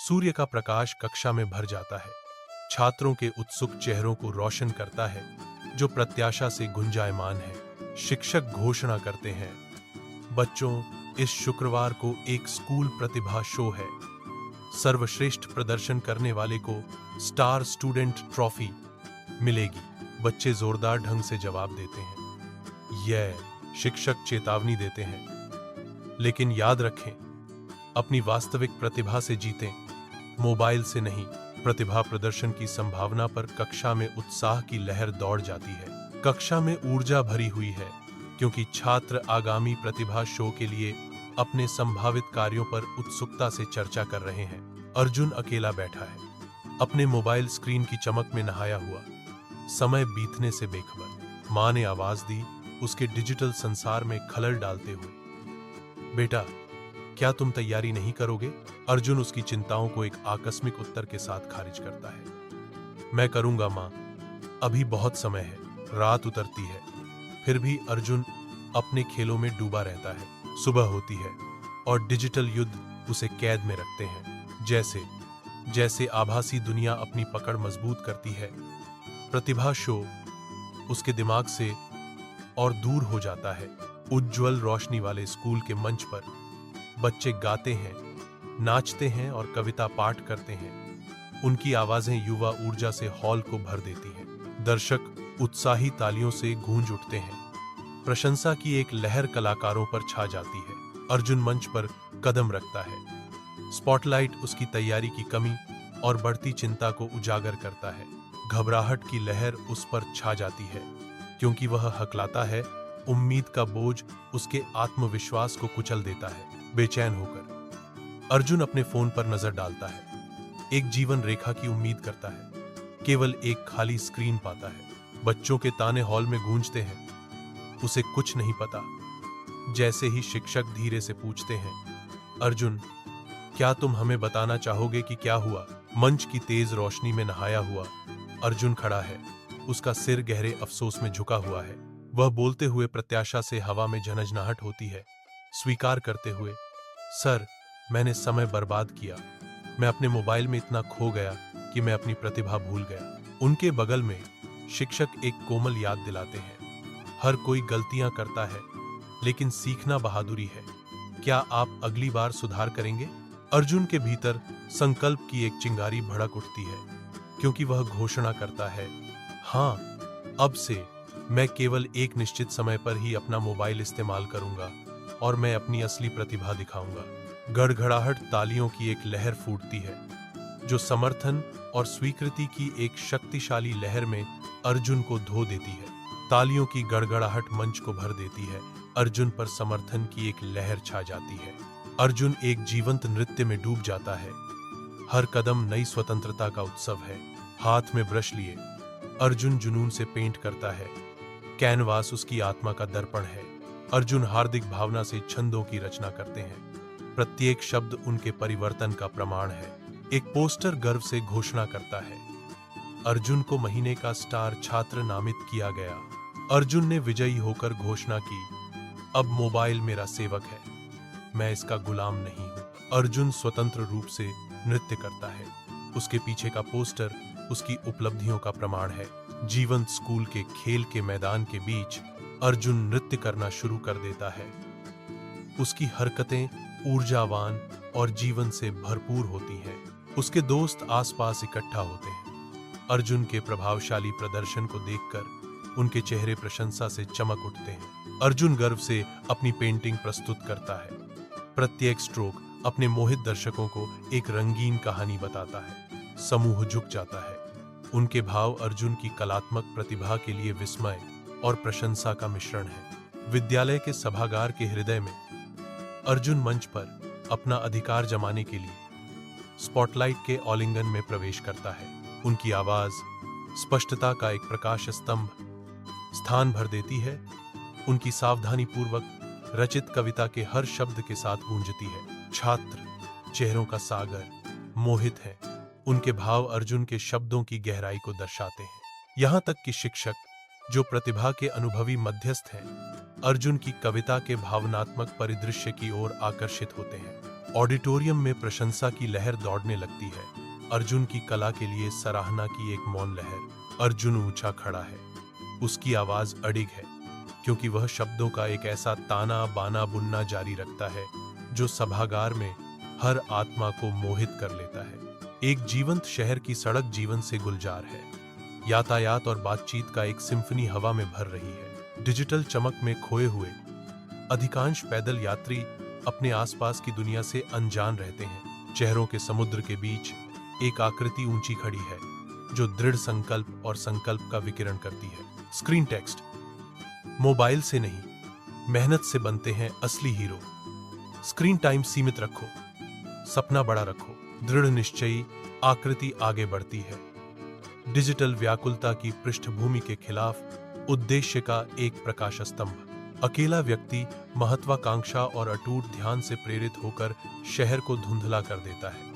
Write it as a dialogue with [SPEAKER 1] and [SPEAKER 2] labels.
[SPEAKER 1] सूर्य का प्रकाश कक्षा में भर जाता है, छात्रों के उत्सुक चेहरों को रोशन करता है, जो प्रत्याशा से गुंजायमान है। शिक्षक घोषणा करते हैं, बच्चों, इस शुक्रवार को एक स्कूल प्रतिभा शो है। सर्वश्रेष्ठ प्रदर्शन करने वाले को स्टार स्टूडेंट ट्रॉफी मिलेगी। बच्चे जोरदार ढंग से जवाब देते हैं। यह शिक्षक चेतावनी देते हैं, लेकिन याद रखें, अपनी वास्तविक प्रतिभा से जीतें, मोबाइल से नहीं। प्रतिभा प्रदर्शन की संभावना पर कक्षा में उत्साह की लहर दौड़ जाती है। कक्षा में ऊर्जा भरी हुई है, क्योंकि छात्र आगामी प्रतिभा शो के लिए अपने संभावित कार्यों पर उत्सुकता से चर्चा कर रहे हैं। अर्जुन अकेला बैठा है, अपने मोबाइल स्क्रीन की चमक में नहाया हुआ, समय बीतने से बेखबर। मां ने आवाज दी, उसके डिजिटल संसार में खलल डालते हुए, बेटा, क्या तुम तैयारी नहीं करोगे? अर्जुन उसकी चिंताओं को एक आकस्मिक उत्तर के साथ खारिज करता है। मैं करूंगा मां, अभी बहुत समय है। रात उतरती है, फिर भी अर्जुन अपने खेलों में डूबा रहता है। सुबह होती है और डिजिटल युद्ध उसे कैद में रखते हैं। जैसे जैसे आभासी दुनिया अपनी पकड़ मजबूत करती है, प्रतिभा शो उसके दिमाग से और दूर हो जाता है। उज्ज्वल रोशनी वाले स्कूल के मंच पर बच्चे गाते हैं, नाचते हैं और कविता पाठ करते हैं। उनकी आवाजें युवा ऊर्जा से हॉल को भर देती हैं। दर्शक उत्साही तालियों से गूंज उठते हैं। प्रशंसा की एक लहर कलाकारों पर छा जाती है। अर्जुन मंच पर कदम रखता है। स्पॉटलाइट उसकी तैयारी की कमी और बढ़ती चिंता को उजागर करता है। घबराहट की लहर उस पर छा जाती है, क्योंकि वह हकलाता है। उम्मीद का बोझ उसके आत्मविश्वास को कुचल देता है। बेचैन होकर अर्जुन अपने फोन पर नजर डालता है। एक जीवन रेखा की उम्मीद करता है, केवल एक खाली स्क्रीन पाता है। बच्चों के ताने हॉल में गूंजते हैं, उसे कुछ नहीं पता। जैसे ही शिक्षक धीरे से पूछते हैं, अर्जुन, क्या तुम हमें बताना चाहोगे कि क्या हुआ? मंच की तेज रोशनी में नहाया हुआ अर्जुन खड़ा है, उसका सिर गहरे अफसोस में झुका हुआ है। वह बोलते हुए प्रत्याशा से हवा में झनझनाहट होती है, स्वीकार करते हुए, सर, मैंने समय बर्बाद किया। मैं अपने मोबाइल में इतना खो गया कि मैं अपनी प्रतिभा भूल गया। उनके बगल में शिक्षक एक कोमल याद दिलाते हैं, हर कोई गलतियां करता है, लेकिन सीखना बहादुरी है। क्या आप अगली बार सुधार करेंगे? अर्जुन के भीतर संकल्प की एक चिंगारी भड़क उठती है, क्योंकि वह घोषणा करता है, हाँ, अब से मैं केवल एक निश्चित समय पर ही अपना मोबाइल इस्तेमाल करूंगा और मैं अपनी असली प्रतिभा दिखाऊंगा। गड़गड़ाहट तालियों की एक लहर फूटती है, जो समर्थन और स्वीकृति की एक शक्तिशाली लहर में अर्जुन को धो देती है। तालियों की गड़गड़ाहट मंच को भर देती है। अर्जुन पर समर्थन की एक लहर छा जाती है। अर्जुन एक जीवंत नृत्य में डूब जाता है। हर कदम नई स्वतंत्रता का उत्सव है। हाथ में ब्रश लिए अर्जुन जुनून से पेंट करता है। कैनवास उसकी आत्मा का दर्पण है। अर्जुन हार्दिक भावना से छंदों की रचना करते हैं। प्रत्येक शब्द उनके परिवर्तन का प्रमाण है। एक पोस्टर गर्व से घोषणा करता है, अर्जुन को महीने का स्टार छात्र नामित किया गया। अर्जुन ने विजयी होकर घोषणा की, अब मोबाइल मेरा सेवक है, मैं इसका गुलाम नहीं हूं। अर्जुन स्वतंत्र रूप से नृत्य करता है। उसके पीछे का पोस्टर उसकी उपलब्धियों का प्रमाण है। जीवंत स्कूल के खेल के मैदान के बीच अर्जुन नृत्य करना शुरू कर देता है। उसकी हरकतें ऊर्जावान और जीवन से भरपूर होती हैं। उसके दोस्त आसपास इकट्ठा होते हैं। अर्जुन के प्रभावशाली प्रदर्शन को देखकर उनके चेहरे प्रशंसा से चमक उठते हैं। अर्जुन गर्व से अपनी पेंटिंग प्रस्तुत करता है। प्रत्येक स्ट्रोक अपने मोहित दर्शकों को एक रंगीन कहानी बताता है। समूह झुक जाता है। उनके भाव अर्जुन की कलात्मक प्रतिभा के लिए विस्मय और प्रशंसा का मिश्रण है। विद्यालय के सभागार के हृदय में अर्जुन मंच पर अपना अधिकार जमाने के लिए स्पॉटलाइट के आलिंगन में प्रवेश करता है। उनकी आवाज स्पष्टता का एक प्रकाश स्तंभ स्थान भर देती है। उनकी सावधानी पूर्वक रचित कविता के हर शब्द के साथ गूंजती है। छात्र चेहरों का सागर मोहित है। उनके भाव अर्जुन के शब्दों की गहराई को दर्शाते हैं। यहां तक कि शिक्षक, जो प्रतिभा के अनुभवी मध्यस्थ हैं, अर्जुन की कविता के भावनात्मक परिदृश्य की ओर आकर्षित होते हैं। ऑडिटोरियम में प्रशंसा की लहर दौड़ने लगती है। अर्जुन की कला के लिए सराहना की एक मौन लहर। अर्जुन ऊंचा खड़ा है, उसकी आवाज अडिग है, क्योंकि वह शब्दों का एक ऐसा ताना बाना बुनना जारी रखता है जो सभागार में हर आत्मा को मोहित कर लेता है। एक जीवंत शहर की सड़क जीवन से गुलजार है। यातायात और बातचीत का एक सिम्फनी हवा में भर रही है। डिजिटल चमक में खोए हुए अधिकांश पैदल यात्री अपने आसपास की दुनिया से अनजान रहते हैं। चेहरों के समुद्र के बीच एक आकृति ऊंची खड़ी है जो दृढ़ संकल्प और संकल्प का विकिरण करती है। Screen text. मोबाइल से नहीं, मेहनत से बनते हैं असली हीरो। स्क्रीन टाइम सीमित रखो, सपना बड़ा रखो। दृढ़ निश्चयी आकृति आगे बढ़ती है। डिजिटल व्याकुलता की पृष्ठभूमि के खिलाफ उद्देश्य का एक प्रकाश स्तंभ। अकेला व्यक्ति महत्वाकांक्षा और अटूट ध्यान से प्रेरित होकर शहर को धुंधला कर देता है।